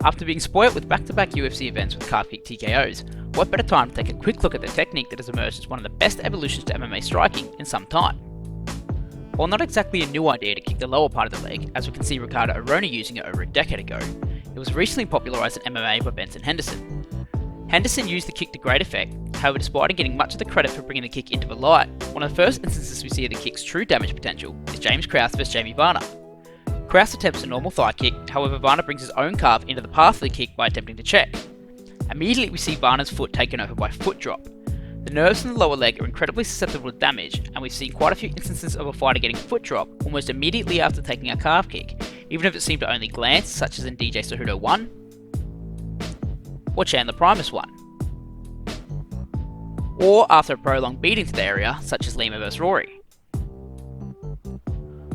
After being spoilt with back-to-back UFC events with calf kick TKOs, what better time to take a quick look at the technique that has emerged as one of the best evolutions to MMA striking in some time. While not exactly a new idea to kick the lower part of the leg, as we can see Ricardo Arona using it over a decade ago, it was recently popularised in MMA by Benson Henderson. Henderson used the kick to great effect, however despite getting much of the credit for bringing the kick into the light, one of the first instances we see of the kick's true damage potential is James Krause vs Jamie Varner. Krause attempts a normal thigh kick, however Varner brings his own calf into the path of the kick by attempting to check. Immediately we see Varner's foot taken over by foot drop. The nerves in the lower leg are incredibly susceptible to damage, and we've seen quite a few instances of a fighter getting foot drop almost immediately after taking a calf kick, even if it seemed to only glance, such as in DJ Cejudo 1 or Chandler Primus 1. Or after a prolonged beating to the area, such as Lima vs Rory.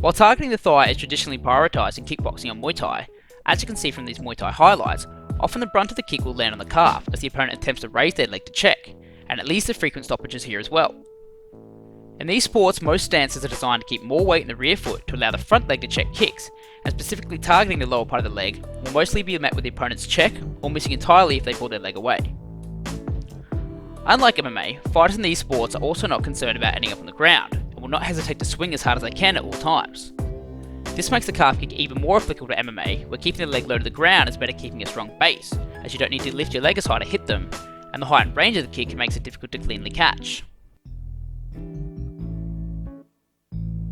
While targeting the thigh is traditionally prioritised in kickboxing or Muay Thai, as you can see from these Muay Thai highlights, often the brunt of the kick will land on the calf as the opponent attempts to raise their leg to check, and it leads to frequent stoppages here as well. In these sports, most stances are designed to keep more weight in the rear foot to allow the front leg to check kicks, and specifically targeting the lower part of the leg will mostly be met with the opponent's check or missing entirely if they pull their leg away. Unlike MMA, fighters in these sports are also not concerned about ending up on the ground, and will not hesitate to swing as hard as they can at all times. This makes the calf kick even more applicable to MMA, where keeping the leg low to the ground is better keeping a strong base, as you don't need to lift your leg as high to hit them, and the height and range of the kick makes it difficult to cleanly catch.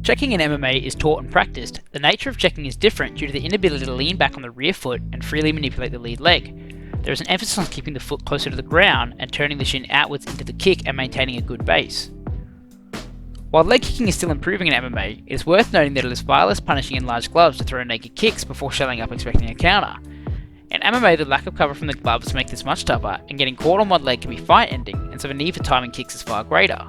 Checking in MMA is taught and practiced. The nature of checking is different due to the inability to lean back on the rear foot and freely manipulate the lead leg. There is an emphasis on keeping the foot closer to the ground and turning the shin outwards into the kick and maintaining a good base. While leg kicking is still improving in MMA, it is worth noting that it is far less punishing in large gloves to throw naked kicks before shelling up expecting a counter. In MMA, the lack of cover from the gloves makes this much tougher, and getting caught on one leg can be fight-ending, and so the need for timing kicks is far greater.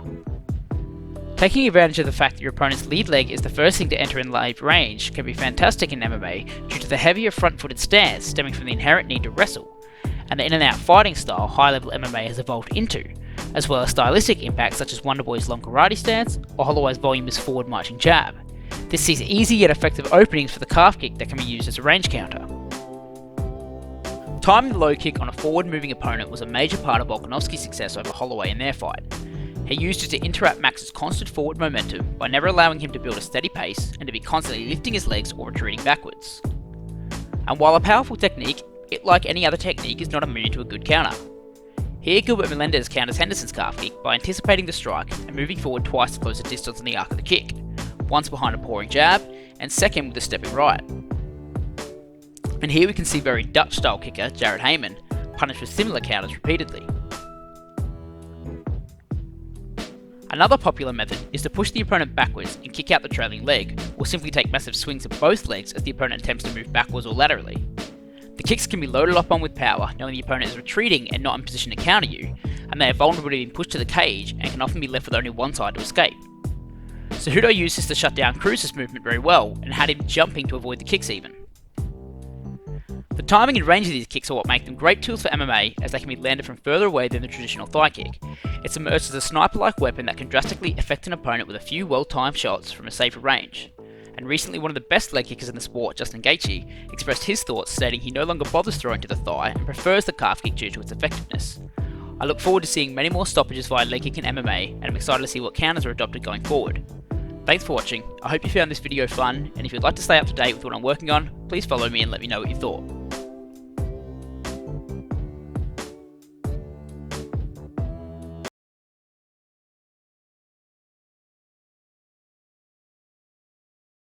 Taking advantage of the fact that your opponent's lead leg is the first thing to enter in live range can be fantastic in MMA due to the heavier front-footed stance stemming from the inherent need to wrestle, and the in-and-out fighting style high-level MMA has evolved into, as well as stylistic impacts such as Wonderboy's long karate stance or Holloway's voluminous forward marching jab. This sees easy yet effective openings for the calf kick that can be used as a range counter. Timing the low kick on a forward-moving opponent was a major part of Volkanovski's success over Holloway in their fight. He used it to interrupt Max's constant forward momentum by never allowing him to build a steady pace and to be constantly lifting his legs or retreating backwards. And while a powerful technique, it, like any other technique, is not immune to a good counter. Here Gilbert Melendez counters Henderson's calf kick by anticipating the strike and moving forward twice to close the distance on the arc of the kick, once behind a pouring jab, and second with a stepping right. And here we can see very Dutch-style kicker Jared Heyman punished with similar counters repeatedly. Another popular method is to push the opponent backwards and kick out the trailing leg, or simply take massive swings of both legs as the opponent attempts to move backwards or laterally. The kicks can be loaded up on with power, knowing the opponent is retreating and not in position to counter you, and they are vulnerable to being pushed to the cage and can often be left with only one side to escape. Cejudo used this to shut down Cruz's movement very well, and had him jumping to avoid the kicks even. The timing and range of these kicks are what make them great tools for MMA, as they can be landed from further away than the traditional thigh kick. It's emerged as a sniper-like weapon that can drastically affect an opponent with a few well-timed shots from a safer range. And recently one of the best leg kickers in the sport, Justin Gaethje, expressed his thoughts stating he no longer bothers throwing to the thigh and prefers the calf kick due to its effectiveness. I look forward to seeing many more stoppages via leg kick in MMA, and I'm excited to see what counters are adopted going forward. Thanks for watching, I hope you found this video fun, and if you'd like to stay up to date with what I'm working on, please follow me and let me know what you thought.